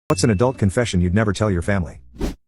What's an adult confession you'd never tell your family?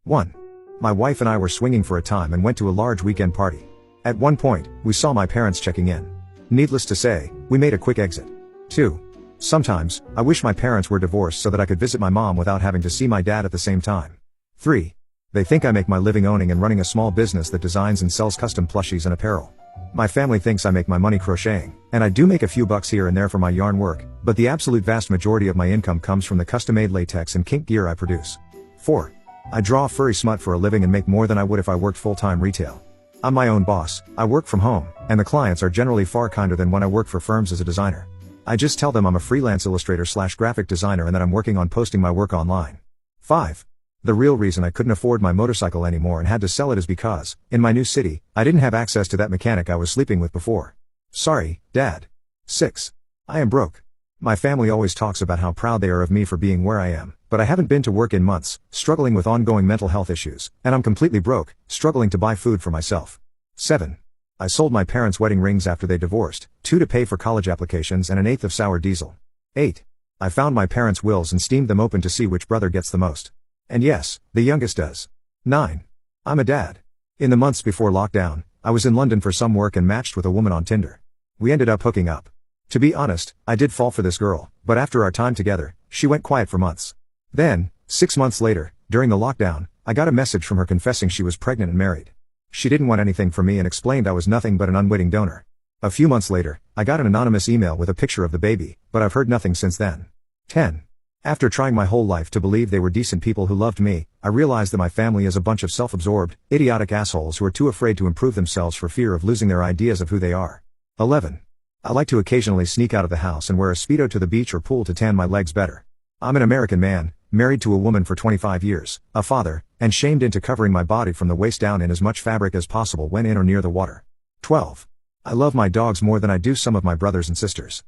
1. My wife and I were swinging for a time and went to a large weekend party. At one point, we saw my parents checking in. Needless to say, we made a quick exit. 2. Sometimes, I wish my parents were divorced so that I could visit my mom without having to see my dad at the same time. 3. They think I make my living owning and running a small business that designs and sells custom plushies and apparel. My family thinks I make my money crocheting, and I do make a few bucks here and there for my yarn work, but the absolute vast majority of my income comes from the custom-made latex and kink gear I produce. 4. I draw furry smut for a living and make more than I would if I worked full-time retail. I'm my own boss, I work from home, and the clients are generally far kinder than when I work for firms as a designer. I just tell them I'm a freelance illustrator/graphic designer and that I'm working on posting my work online. 5. The real reason I couldn't afford my motorcycle anymore and had to sell it is because, in my new city, I didn't have access to that mechanic I was sleeping with before. Sorry, Dad. 6. I am broke. My family always talks about how proud they are of me for being where I am, but I haven't been to work in months, struggling with ongoing mental health issues, and I'm completely broke, struggling to buy food for myself. 7. I sold my parents' wedding rings after they divorced, 2 to pay for college applications and an eighth of sour diesel. 8. I found my parents' wills and steamed them open to see which brother gets the most. And yes, the youngest does. 9. I'm a dad. In the months before lockdown, I was in London for some work and matched with a woman on Tinder. We ended up hooking up. To be honest, I did fall for this girl, but after our time together, she went quiet for months. Then, 6 months later, during the lockdown, I got a message from her confessing she was pregnant and married. She didn't want anything from me and explained I was nothing but an unwitting donor. A few months later, I got an anonymous email with a picture of the baby, but I've heard nothing since then. 10. After trying my whole life to believe they were decent people who loved me, I realized that my family is a bunch of self-absorbed, idiotic assholes who are too afraid to improve themselves for fear of losing their ideas of who they are. 11. I like to occasionally sneak out of the house and wear a Speedo to the beach or pool to tan my legs better. I'm an American man, married to a woman for 25 years, a father, and shamed into covering my body from the waist down in as much fabric as possible when in or near the water. 12. I love my dogs more than I do some of my brothers and sisters.